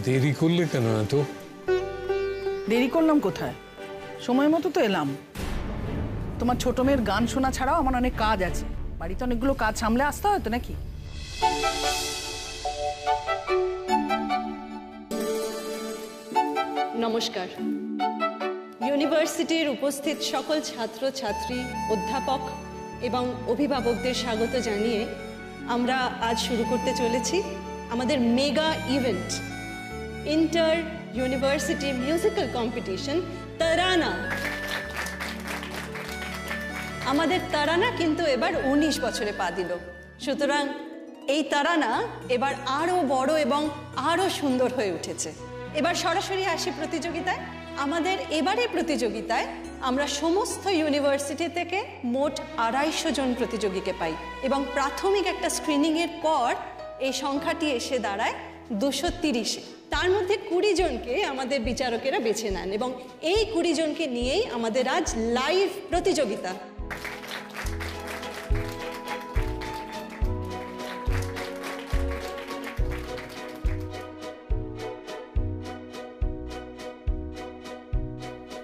দেরি করলে কেন এত? দেরি করলাম কোথায়, সময় মতো তো এলাম। তোমার ছোট মেয়ের গান শোনা ছাড়াও আমার অনেক কাজ আছে, বাড়িতে অনেকগুলো কাজ সামলে আসতে হয় তো নাকি। নমস্কার। ইউনিভার্সিটির উপস্থিত সকল ছাত্র ছাত্রী, অধ্যাপক এবং অভিভাবকদের স্বাগত জানিয়ে আমরা আজ শুরু করতে চলেছি আমাদের mega event, inter university musical competition Tarana. আমাদের তারানা কিন্তু এবার 19 বছরে পা দিল, সুতরাং এই তারানা এবার আরো বড় এবং আরো সুন্দর হয়ে উঠেছে। এবার সরাসরি আসি প্রতিযোগিতায়। আমাদের এবারের প্রতিযোগিতায় আমরা সমস্ত ইউনিভার্সিটি থেকে মোট 250 জন প্রতিযোগীকে পাই এবং প্রাথমিক একটা স্ক্রিনিংয়ের পর এই সংখ্যাটি এসে দাঁড়ায় 230-এ। তার মধ্যে 20 জনকে আমাদের বিচারকেরা বেছে নেন এবং এই 20 জনকে নিয়েই আমাদের আজ লাইভ প্রতিযোগিতা।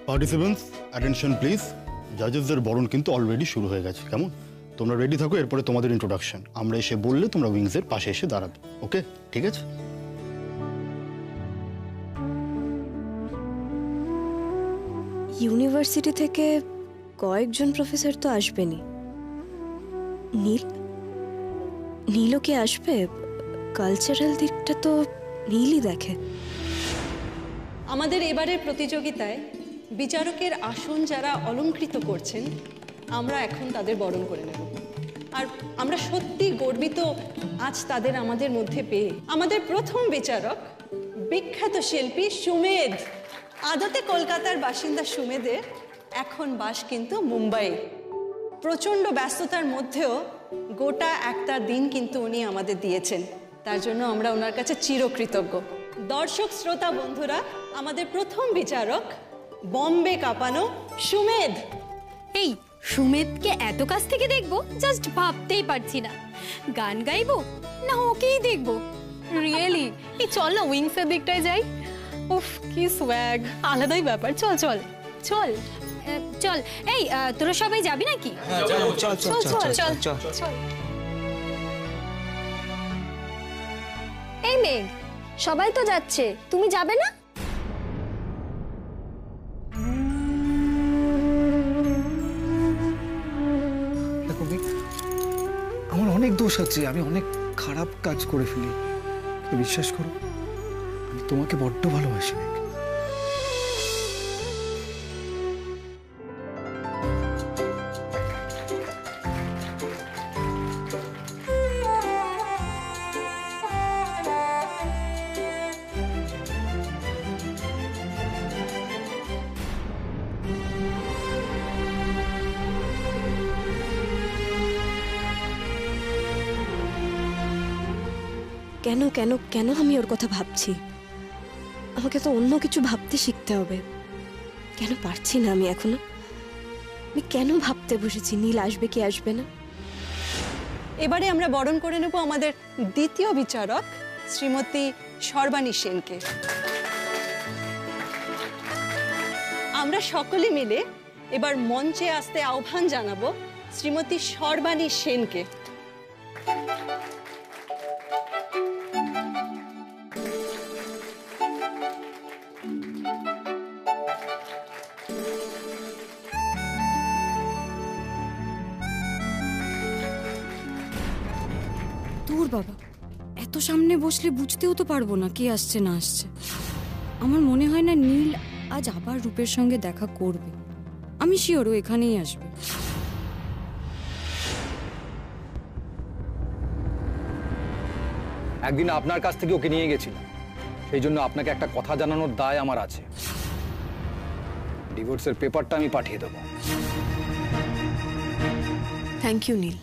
Participants attention please. জাজেসদের বরণ কিন্তু অলরেডি শুরু হয়ে গেছে, কেমন? তোমরা রেডি থাকো, এরপরে তোমাদের ইন্ট্রোডাকশন। আমরা এসে বললে তোমরা উইংসের পাশে এসে দাঁড়াবে, ওকে? ঠিক আছে। ইউনিভার্সিটি থেকে কয়েকজন প্রফেসর তো আসবেনি। নীলও কি আসবে? কালচারাল দিকটা তো নীলই দেখে। আমাদের এবারের প্রতিযোগিতায় বিচারকের আসন যারা অলংকৃত করছেন, আমরা এখন তাদের বরণ করে নেব। আর আমরা সত্যি গর্বিত আজ তাদের আমাদের মধ্যে পেয়ে। আমাদের প্রথম বিচারক বিখ্যাত শিল্পী সুমেধ। আদতে কলকাতার বাসিন্দা সুমেধের এখন বাস কিন্তু মুম্বাই। প্রচণ্ড ব্যস্ততার মধ্যেও গোটা একটা দিন কিন্তু উনি আমাদের দিয়েছেন, তার জন্য আমরা ওনার কাছে চিরকৃতজ্ঞ। দর্শক শ্রোতা বন্ধুরা, আমাদের প্রথম বিচারক বম্বে কাঁপানো সুমেধ। এই সুমেধকে এত কাছ থেকে দেখবো জাস্ট ভাবতেই পারছি না। গান গাইবো না ওকেই দেখবো? রিয়েলি? এই চল না উইংসের দিকটায় যাই। উফ কি সোয়াগ, আলাদাই ব্যাপার। চল চল চল চল। এই তোরা সবাই যাবি নাকি? চল চল চল চল চল। এই মেঘ, সবাই তো যাচ্ছে, তুমি যাবে না? দেখো মেঘ, আমার অনেক দোষ আছে, আমি অনেক খারাপ কাজ করে ফেলি। বিশ্বাস করো, আমি তোমাকে বড্ড ভালোবাসি মেঘ। কেন কেন কেন আমি ওর কথা ভাবছি? আমাকে তো অন্য কিছু ভাবতে শিখতে হবে। কেন পারছি না আমি এখনো? আমি কেন ভাবতে বসেছি নীল আসবে কি আসবে না? এবারে আমরা বরণ করে নেব আমাদের দ্বিতীয় বিচারক শ্রীমতী সর্বাণী সেনকে। আমরা সকলে মিলে এবার মঞ্চে আসতে আহ্বান জানাবো শ্রীমতী সর্বাণী সেনকে। দূর বাবা, এত সামনে বসলে বুঝতেও তো পারবো না কে আসছে না আসছে। আমার মনে হয় না নীল আজ আবার রূপের সঙ্গে দেখা করবে। আমি শিওর ও এখানেই আসবে। একদিন আপনার কাছ থেকে ওকে নিয়ে গেছিলাম, সেই জন্য আপনাকে একটা কথা জানানোর দায় আমার আছে। ডিভোর্সের পেপারটা আমি পাঠিয়ে দেবো। থ্যাংক ইউ নীল।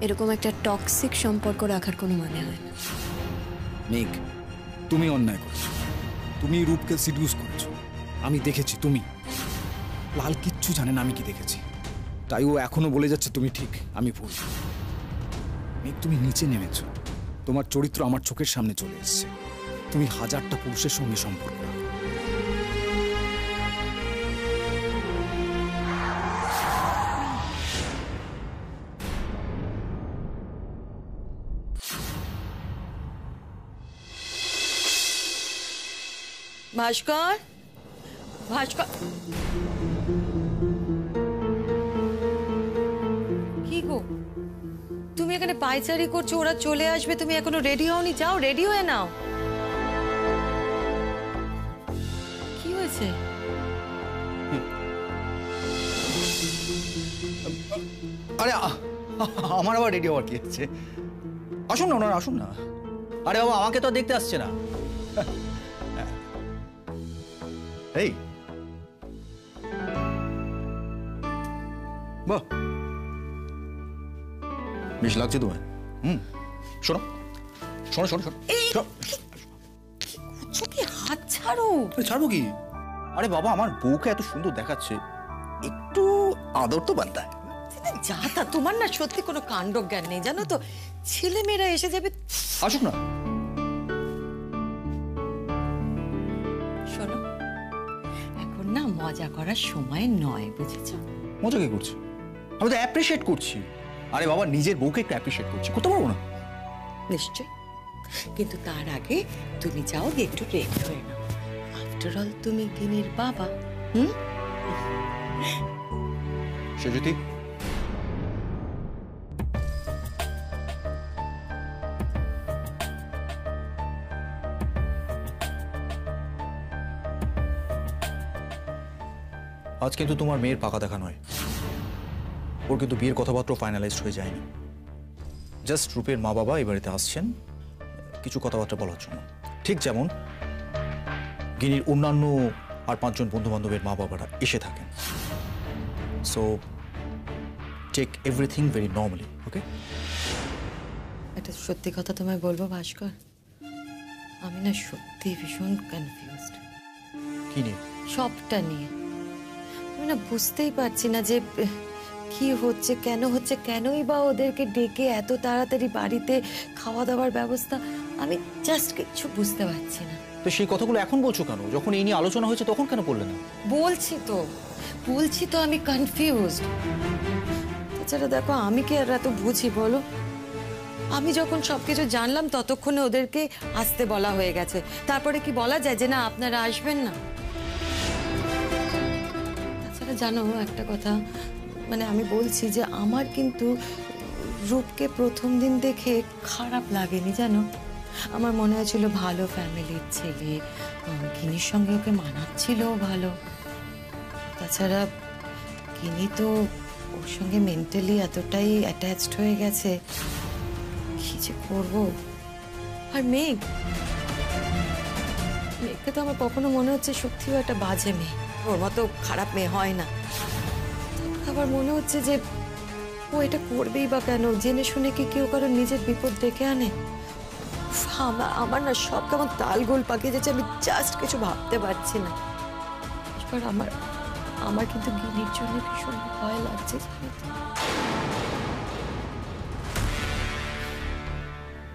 এরকম একটা টক্সিক সম্পর্ক রাখার কোনো মানে হয় না। মেঘ, তুমি অন্যায় করেছো, তুমি রূপকে সিডিউস করেছো। আমি দেখেছি, তুমি লাল কিচ্ছু জানে না আমি কি দেখেছি। তাই ও এখনো বলে যাচ্ছে তুমি ঠিক, আমি ভুল। মেঘ, তুমি নিচে নেমেছো, তোমার চরিত্র আমার চোখের সামনে চলে এসছে। তুমি হাজারটা পুরুষের সঙ্গে সম্পর্ক রাখো। ভাস্কর, ভাস্কর, কি গো তুমি এখানে পায়চারি করছো? ওরা চলে আসবে, তুমি এখনো রেডি হওনি? যাও রেডি হয়ে নাও। কি হয়েছে? আরে আমার আবার রেডি হওয়ার কি আছে? আসুন না ওনারা, আসুন না। আরে বাবা, আমাকে তো দেখতে আসছে না। এই বাহ, বেশ লাগছে তোমায়। শোনো শোনো শোনো শোনো, কি হাত ছাড়ো। ছাড়বো কি? আরে বাবা, আমার বউকে এত সুন্দর দেখাচ্ছে, একটু আদর তো বানতা। যা তা, তোমার না সত্যি কোনো কাণ্ড জ্ঞান নেই জানো তো। ছেলে মেয়েরা এসে যাবে। আসুক না। শোনো, এখন না মজা করার সময় নয়, বুঝেছো? মজা কি করছি? আমি তো অ্যাপ্রিশিয়েট করছি। আরে বাবা, নিজের বউকে একটু অ্যাপ্রিশিয়েট করছি, করতে পারবো না? নিশ্চয়, কিন্তু তার আগে তুমি যাও গিয়ে একটু রেডি হয়ে নাও। আফটার অল তুমি গিনির বাবা। সেজতি, আজ কিন্তু তোমার মেয়ের পাকা দেখা নয়। ওর কিন্তু বিয়ের কথাবার্তা ফাইনালাইজড হয়ে যায়নি। জাস্ট রূপের মা বাবা এই বাড়িতে আসছেন কিছু কথাবার্তা বলার জন্য, ঠিক যেমন গিনির অন্যান্য আর 5 জন বন্ধু বান্ধবের মা বাবারা এসে থাকেন। So take everything very normally, okay? একটা সত্যি কথা তোমায় বলবো ভাস্কর, আমি না সত্যি ভীষণ কনফিউজড। কি নিয়ে? সবটা নিয়ে। আমি না বুঝতেই পারছি না যে কি হচ্ছে, কেন হচ্ছে, কেনই বা ওদেরকে ডেকে এত তাড়াতাড়ি বাড়িতে খাওয়া দাওয়ার ব্যবস্থা, আমি জাস্ট কিছু বুঝতে পারছি না। তো সেই কথাগুলো এখন বলছো কেন? যখন এই নিয়ে আলোচনা হয়েছে তখন কেন বললে না? বলছি তো আমি কনফিউজড। তাছাড়া দেখো, আমি কি আর এত বুঝি বলো? আমি যখন সবকিছু জানলাম ততক্ষণে ওদেরকে আসতে বলা হয়ে গেছে। তারপরে কি বলা যায় যে না আপনারা আসবেন না? তাছাড়া জানো একটা কথা, মানে আমি বলছি যে আমার কিন্তু রূপকে প্রথম দিন দেখে খারাপ লাগেনি জানো। আমার মনে হয়েছিল ভালো ফ্যামিলির ছেলে, গিনির সঙ্গে ওকে মানাচ্ছিলও ভালো। তাছাড়া গিনি তো ওর সঙ্গে মেন্টালি এতটাই অ্যাটাচড হয়ে গেছে, কি যে করবো। আর মেঘকে তো আমার কখনো মনে হচ্ছে সত্যিও একটা বাজে মেয়ে, ওর মতো খারাপ মেয়ে হয় না। আবার মনে হচ্ছে যে ও এটা করবেই বা কেন? জেনে শুনে কি কেউ কারো নিজের বিপদ ডেকে আনে? আমার না সব কেমন তালগোল পাকিয়ে যাচ্ছে, আমি জাস্ট কিছু ভাবতে পারছি না। আমার কিন্তু গিনির জন্য ভীষণ ভয় লাগছে।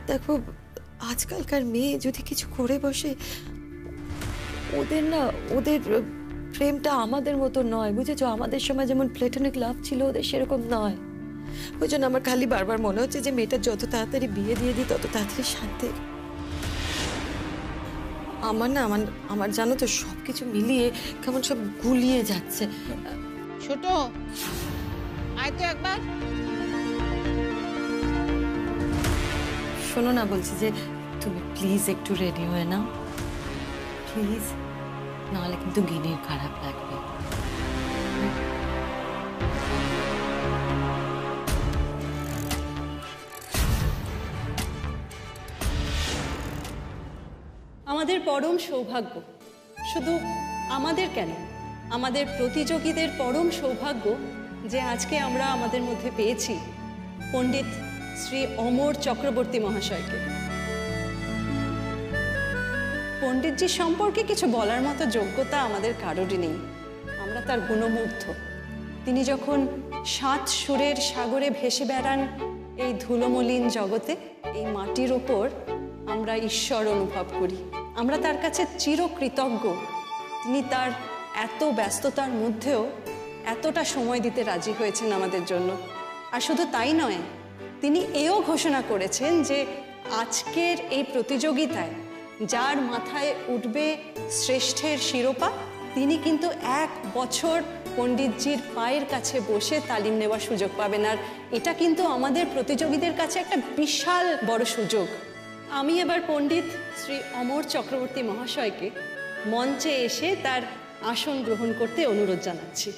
দেখো, আজকালকার মেয়ে যদি কিছু করে বসে, ওদের প্রেমটা আমাদের মতো নয়, বুঝেছো? আমাদের সময় যেমন প্লেটনিক লাভ ছিল, ওদের সেরকম নয়। ওই জন্য আমার খালি বারবার মনে হচ্ছে যে মেয়েটা যত তাড়াতাড়ি বিয়ে দিয়ে দিই তত তাড়াতাড়ি শান্তি। আমার জানো তো সবকিছু মিলিয়ে কেমন সব গুলিয়ে যাচ্ছে। ছোট, আয় তো একবার। শোনো না, বলছি যে তুমি প্লিজ একটু রেডি হয়ে নাও, প্লিজ, নাহলে কিন্তু গিনির খারাপ লাগবে। আমাদের পরম সৌভাগ্য, শুধু আমাদের কেন, আমাদের প্রতিযোগীদের পরম সৌভাগ্য যে আজকে আমরা আমাদের মধ্যে পেয়েছি পণ্ডিত শ্রী অমর চক্রবর্তী মহাশয়কে। পণ্ডিতজি সম্পর্কে কিছু বলার মতো যোগ্যতা আমাদের কারোরই নেই, আমরা তার গুণমুগ্ধ। তিনি যখন 7 সুরের সাগরে ভেসে বেড়ান এই ধুলোমলিন জগতে, এই মাটির ওপর আমরা ঈশ্বর অনুভব করি। আমরা তার কাছে চিরকৃতজ্ঞ। তিনি তার এত ব্যস্ততার মধ্যেও এতটা সময় দিতে রাজি হয়েছেন আমাদের জন্য। আর শুধু তাই নয়, তিনি এও ঘোষণা করেছেন যে আজকের এই প্রতিযোগিতায় যার মাথায় উঠবে শ্রেষ্ঠের শিরোপা, তিনি কিন্তু 1 বছর পণ্ডিতজির পায়ের কাছে বসে তালিম নেওয়ার সুযোগ পাবেন। আর এটা কিন্তু আমাদের প্রতিযোগীদের কাছে একটা বিশাল বড় সুযোগ। আমি এবার পণ্ডিত শ্রী অমর চক্রবর্তী মহাশয়কে মঞ্চে এসে তার আসন গ্রহণ করতে অনুরোধ জানাচ্ছি।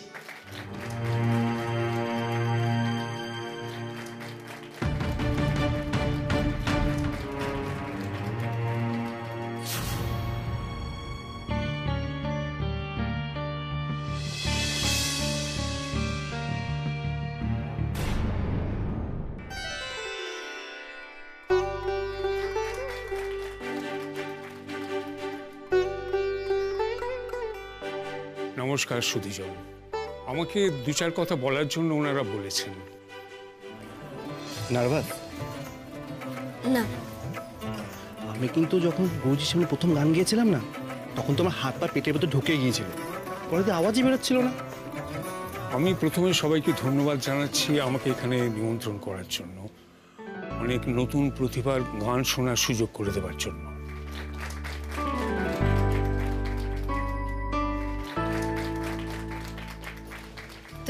নমস্কার সুধীজন, আমাকে 2-4 কথা বলার জন্য ওনারা বলেছেন। নার্ভাস না, আমি কিন্তু যখন গুরুজির সামনে প্রথম গান গিয়েছিলাম না, তখন তোমার হাত পা পেটের ভেতর ঢুকে গিয়েছিল, পরে তো আওয়াজই বেরোচ্ছিল না। আমি প্রথমে সবাইকে ধন্যবাদ জানাচ্ছি আমাকে এখানে নিমন্ত্রণ করার জন্য, অনেক নতুন প্রতিভার গান শোনার সুযোগ করে দেওয়ার জন্য।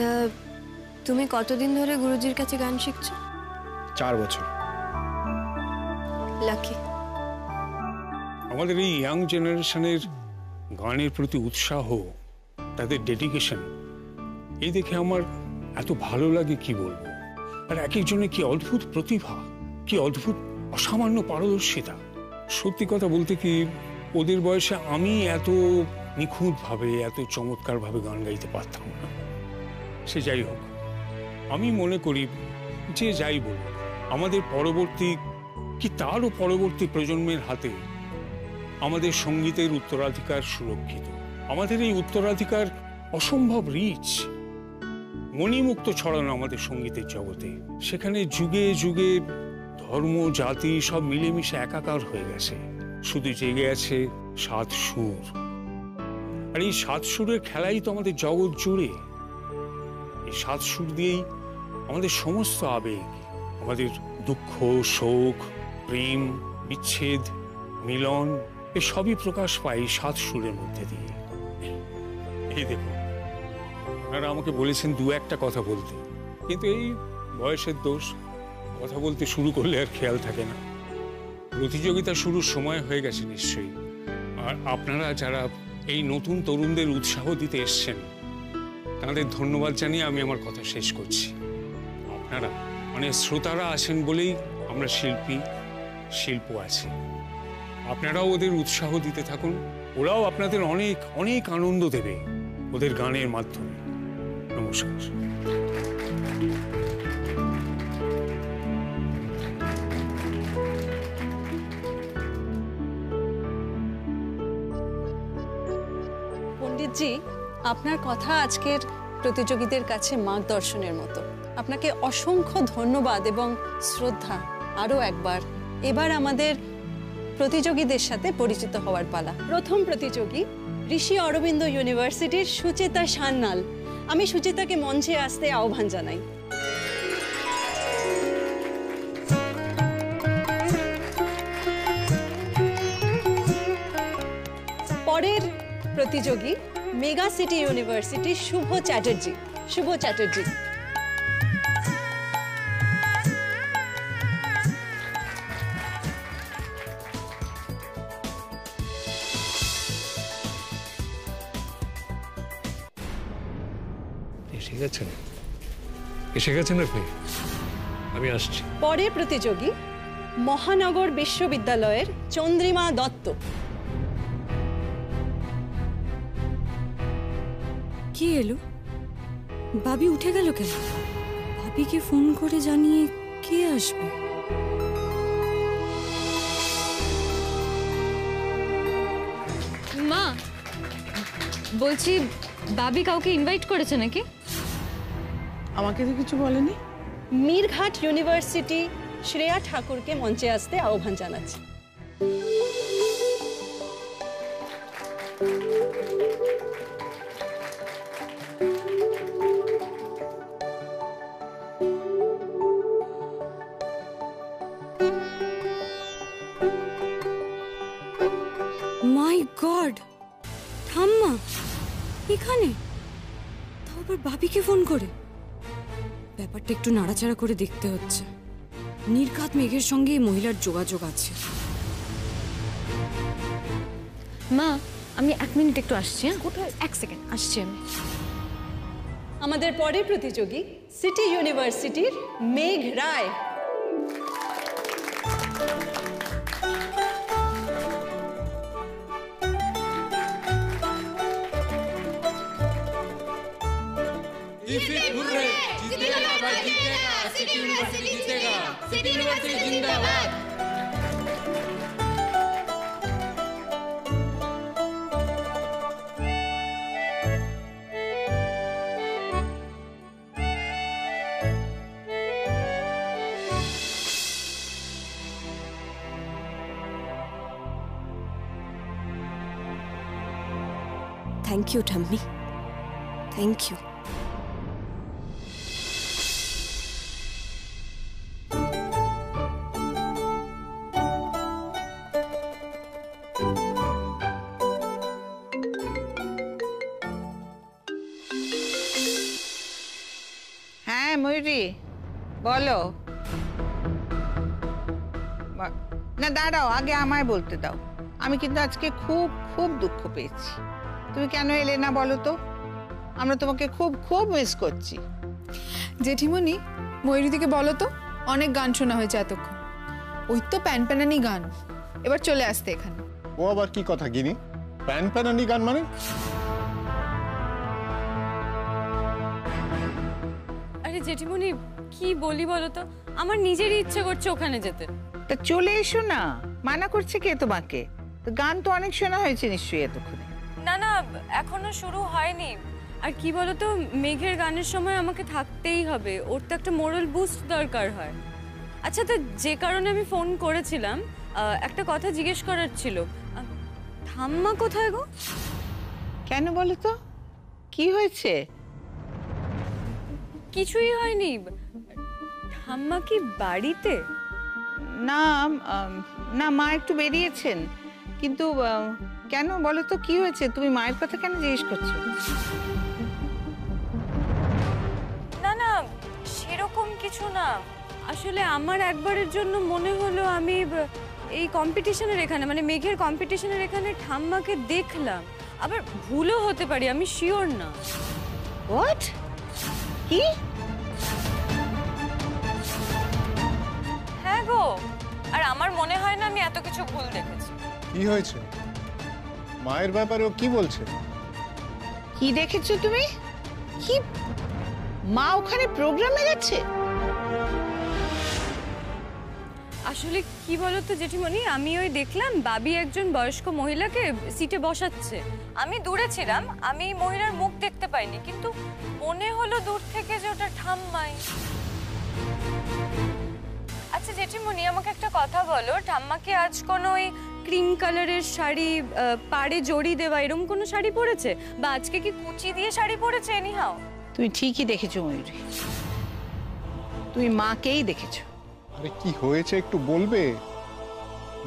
তা তুমি কতদিন ধরে গুরুজির কাছে গান শিখছো? 4 বছর। লাকি। আমাদের এই ইয়াং জেনারেশনের গানের প্রতি উৎসাহ, তাদের ডেডিকেশন, এই দেখে আমার এত ভালো লাগে কি বলবো। আর এক একজনের কি অদ্ভুত প্রতিভা, কি অদ্ভুত অসামান্য পারদর্শিতা। সত্যি কথা বলতে কি, ওদের বয়সে আমি এত নিখুঁতভাবে, এত চমৎকারভাবে গান গাইতে পারতাম না। সে যাই হোক, আমি মনে করি যে যাই বলুক, আমাদের পরবর্তী কি তারও পরবর্তী প্রজন্মের হাতে আমাদের সঙ্গীতের উত্তরাধিকার সুরক্ষিত। আমাদের এই উত্তরাধিকার অসম্ভব রিচ, মণিমুক্ত ছড়ানো আমাদের সঙ্গীতের জগতে। সেখানে যুগে যুগে ধর্ম, জাতি সব মিলেমিশে একাকার হয়ে গেছে। শুধু জেগে আছে 7 সুর। আর এই 7 সুরের খেলাই তো আমাদের জগৎ জুড়ে। এই 7 সুর দিয়েই আমাদের সমস্ত আবেগ, আমাদের দুঃখ, শোক, প্রেম, বিচ্ছেদ, মিলন, এ সবই প্রকাশ পায় এই 7 সুরের মধ্যে দিয়ে। এই দেখুন, ওনারা আমাকে বলেছেন 2-1টা কথা বলতে, কিন্তু এই বয়সের দোষ, কথা বলতে শুরু করলে আর খেয়াল থাকে না। প্রতিযোগিতা শুরুর সময় হয়ে গেছে নিশ্চয়ই। আর আপনারা যারা এই নতুন তরুণদের উৎসাহ দিতে এসছেন, তাদের ধন্যবাদ জানিয়ে আমি আমার কথা শেষ করছি। আপনারা মানে শ্রোতারা আছেন বলেই আমরা শিল্প আছে। আপনারাও ওদের উৎসাহ দিতে থাকুন, ওরাও আপনাদের অনেক অনেক আনন্দ দেবে ওদের গানের মাধ্যমে। নমস্কার। পণ্ডিতজি, আপনার কথা আজকের প্রতিযোগীদের কাছে মার্গদর্শনের মতো। আপনাকে অসংখ্য ধন্যবাদ এবং শ্রদ্ধা। আরও একবার এবার আমাদের প্রতিযোগীদের সাথে পরিচিত হওয়ার পালা। প্রথম প্রতিযোগী ঋষি অরবিন্দ ইউনিভার্সিটির সুচেতা সান্যাল। আমি সুচেতাকে মঞ্চে আসতে আহ্বান জানাই। পরের প্রতিযোগী মেগা সিটি ইউনিভার্সিটি শুভ চ্যাটার্জি। শুভ চ্যাটার্জি। এসে গেছেন আপনি? আমি আসছি। পরের প্রতিযোগী মহানগর বিশ্ববিদ্যালয়ের চন্দ্রিমা দত্ত। কি এলো? ভাবি উঠে গেল কেন? ভাবিকে ফোন করে জানিয়ে কে আসবে? মা, বলছি ভাবি কাউকে ইনভাইট করেছে নাকি? আমাকে তো কিছু বলেনি। মিরঘাট ইউনিভার্সিটি শ্রেয়া ঠাকুরকে মঞ্চে আসতে আহ্বান জানাচ্ছি। মাই গড, ঠাম্মা এখানে, তাও আবার ভাবিকে ফোন করে। ব্যাপারটা একটু নাড়াচাড়া করে দেখতে হচ্ছে। নির্ঘাত মেঘের সঙ্গে এই মহিলার যোগাযোগ আছে। মা, আমি 1 মিনিট একটু আসছি। কোথায়? 1 সেকেন্ড, আসছি আমি। আমাদের পরের প্রতিযোগী সিটি ইউনিভার্সিটির মেঘ রায়। থ্যাংক ইউ ঠাম্মি, থ্যাংক ইউ। হ্যাঁ ময়ূরী, বলো। না দাঁড়াও, আগে আমায় বলতে দাও। আমি কিন্তু আজকে খুব খুব দুঃখ পেয়েছি। তুমি কেন এলে না বলো তো? আমরা তোমাকে খুব খুব মিস করছি। জেঠিমণি, ময়ূরীদিকে বলো তো, অনেক গান শোনা হয়েছে এতক্ষণ। ওই তো প্যানপ্যানানি গান, এবার চলে আসতে এখানে। ও আবার কি কথা গিনি? প্যানপ্যানানি গান মানে? আরে জেঠিমণি, কি বলি বলো তো, আমার নিজেরই ইচ্ছে করছে ওখানে যেতে। তা চলে এসো না, মানা করছে কে তোমাকে? তো গান তো অনেক শোনা হয়েছে নিশ্চয়ই এতক্ষণে। না না, এখনো শুরু হয়নি। আর কি বলতো, মেঘের গানের সময় আমাকে থাকতেই হবে, ওর তো একটা মোরাল বুস্ট দরকার হয়। আচ্ছা, তো যে কারণে আমি ফোন করেছিলাম, একটা কথা জিজ্ঞেস করার ছিল। ঠাম্মা কোথায় গো? কেন বলো তো, কি হয়েছে? কিছুই হয়নি। ঠাম্মা কি বাড়িতে? না না, মা একটু বেরিয়েছেন। কিন্তু কেন বলো তো, কি হয়েছে? তুমি মায়ের কথা কেন জিজ্ঞেস করছো? না না, সেরকম কিছু না। আসলে আমার একবারের জন্য মনে হলো আমি এই কম্পিটিশনের এখানে, মানে মেঘের কম্পিটিশনের এখানে ঠাম্মাকে দেখলাম। আবার ভুলও হতে পারি, আমি শিওর না। হোয়াট? কি? হ্যাঁ গো, আর আমার মনে হয় না আমি এত কিছু ভুল দেখেছি। কি হয়েছে? মায়ের ব্যাপারে ও কি বলছে? কি দেখেছো তুমি? কি মা ওখানে প্রোগ্রামে গেছে? আসলে কি বলতো জেঠিমণি, আমি ওই দেখলাম বাবি একজন বয়স্ক মহিলাকে সিটে বসাচ্ছে। আমি দূরে ছিলাম, আমি মহিলার মুখ দেখতে পাইনি, কিন্তু মনে হলো দূর থেকে যে ওটা ঠাম্মাই। আচ্ছা জেঠিমণি, আমাকে একটা কথা বলো, ঠাম্মা কি আজ কোনো ওই ক্রিম কালারের শাড়ি, পাড়ে জড়ি দেওয়া এরকম কোনো শাড়ি পরেছে, বা আজকে কি কুচি দিয়ে শাড়ি পরেছে? এনিহাও তুমি ঠিকই দেখেছো ময়ূরী, তুমি মাকেই দেখেছো। আরে কি হয়েছে একটু বলবে?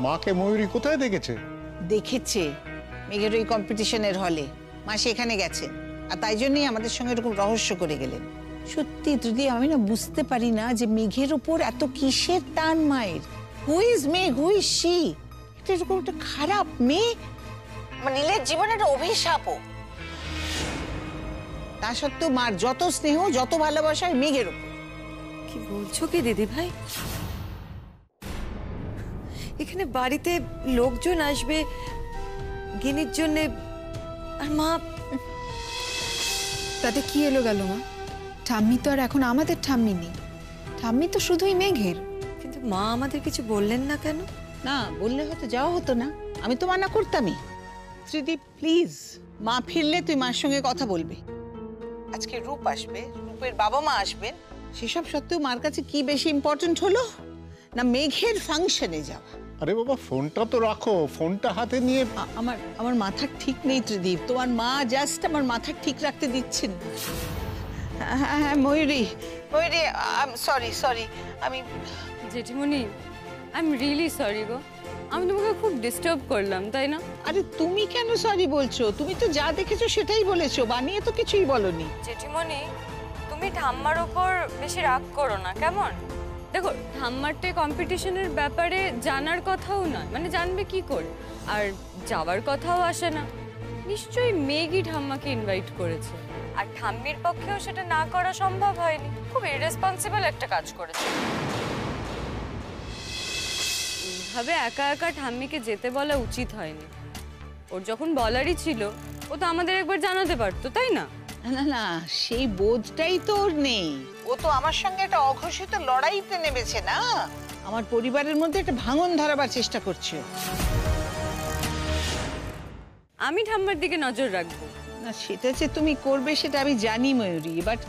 মাকে ময়ূরী কোথায় দেখেছে? দেখেছে মেঘের ওই কম্পিটিশনের হলে। মা সেখানে গেছেন, আর তাই জন্যই আমাদের সঙ্গে এরকম রহস্য করে গেলেন। সত্যি যদি আমি না বুঝতে পারি না যে মেঘের ওপর এত কিসের টান মায়ের। হু ইজ মেঘ, হু ইজ শি? এটা এরকম একটা খারাপ মেয়ে, আমার নীলের জীবনে একটা অভিশাপও। তা সত্ত্বেও মার যত স্নেহ, যত ভালোবাসা মেঘের ওপর। কি বলছো কি দিদি ভাই? এখানে বাড়িতে লোকজন আসবে গিনির জন্য, আর মা তাতে কি এলো গেল মা? ঠাম্মি তো আর এখন আমাদের ঠাম্মি নেই, ঠাম্মি তো শুধুই মেঘের। কিন্তু মা আমাদের কিছু বললেন না কেন? না বললে হয়তো যাওয়া হতো না, আমি তো মানা করতামই। ত্রিদীপ প্লিজ, মা ফিরলে তুই মার সঙ্গে কথা বলবি। আজকে রূপ আসবে, রূপের বাবা মা আসবেন, সেসব সত্ত্বেও মার কাছে কি বেশি ইম্পর্টেন্ট হলো না মেঘের ফাংশনে যাওয়া? আরে বাবা ফোনটা তো রাখো, ফোনটা হাতে নিয়ে। আমার আমার মাথা ঠিক নেই ত্রিদীপ, তোমার মা জাস্ট আমার মাথা ঠিক রাখতে দিচ্ছেন। হ্যাঁ ময়ূরী, ময়ূরী সরি সরি, আমি জেঠিমণি আই এম রিয়েলি সরি গো, আমি তোমাকে খুব ডিস্টার্ব করলাম তাই না? আরে তুমি কেন সরি বলছো? তুমি তো যা দেখেছো সেটাই বলেছো, বানিয়ে তো কিছুই বলনি। জেঠিমণি তুমি ঠাম্মার ওপর বেশি রাগ করো না কেমন? দেখো ঠাম্মারটা কম্পিটিশনের ব্যাপারে জানার কথাও নয়, মানে জানবে কি করে, আর যাওয়ার কথাও আসে না। নিশ্চয়ই মেঘই ঠাম্মাকে ইনভাইট করেছে, আর ঠাম্মির পক্ষেও সেটা না করা সম্ভব হয়নি। খুব ইরেসপন্সিবল একটা কাজ করেছে। এইভাবে একা একা ঠাম্মিকে যেতে বলা উচিত হয়নি। ওর যখন বলারই ছিল ও তো আমাদের একবার জানাতে পারতো, তাই না? না না, সেই বোধটাই তো ওর নেই। ও তো আমার সঙ্গে একটা অঘোষিত লড়াইতে নেমেছে না, আমার পরিবারের মধ্যে একটা ভাঙন ধরাবার চেষ্টা করছে। আমি ঠাম্মার দিকে নজর রাখবো না, সেটা যে তুমি করবে সেটা আমি জানি Mayuri, but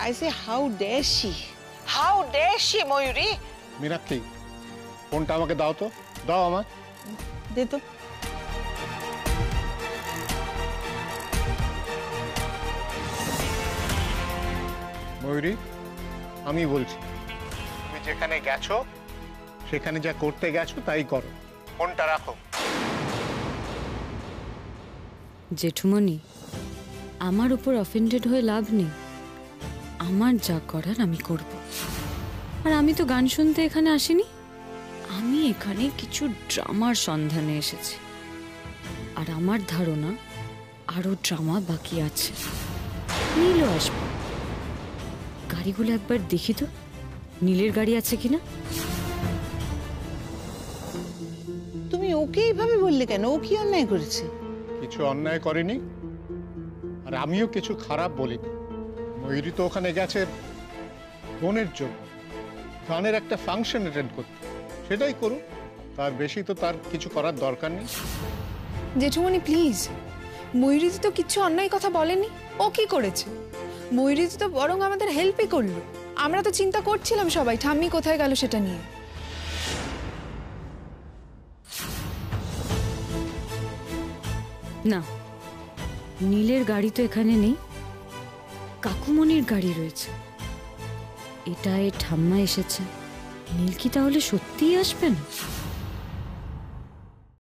I say how dare she Mayuri. Meenakshi ফোনটা আমাকে দাও তো, দাও আমার। দে তো। ময়ূরী আমি বলছি, তুমি যেখানে গেছো সেখানে যা করতে গেছো তাই করো, ফোনটা রাখো। জেঠুমণি আমার উপর অফেন্ডেড হয়ে লাভ নেই, আমার যা করার আমি করব। আর আমি তো গান শুনতে এখানে আসিনি, আমি এখানে কিছু ড্রামার সন্ধানে এসেছি, আর আমার ধারণা আরো ড্রামা বাকি আছে। নীলও আসবে, গাড়িগুলো একবার দেখি তো নীলের গাড়ি আছে কিনা। তুমি ওকে এইভাবে বললে কেন? ও কি অন্যায় করেছে? কিছু অন্যায় করেনি, আর আমিও কিছু খারাপ বলিনি। ময়ূরী তো ওখানে গেছে বোনের জন্য, গানের একটা ফাংশন অ্যাটেন্ড করতে, সেটাই করুক, তার বেশি তো তার কিছু করার দরকার নেই। জেঠুমণি প্লিজ, ময়ূরীদি তো কিচ্ছু অন্যায় কথা বলেনি। ও কি করেছে? ময়ূরীদি তো বরং আমাদের হেল্পই করলো। আমরা তো চিন্তা করছিলাম সবাই ঠাম্মি কোথায় গেল সেটা নিয়ে। না, নীলের গাড়ি তো এখানে নেই, কাকুমণির গাড়ি রয়েছে। এটায় ঠাম্মা এসেছে, নীল কি তাহলে সত্যিই আসবে না?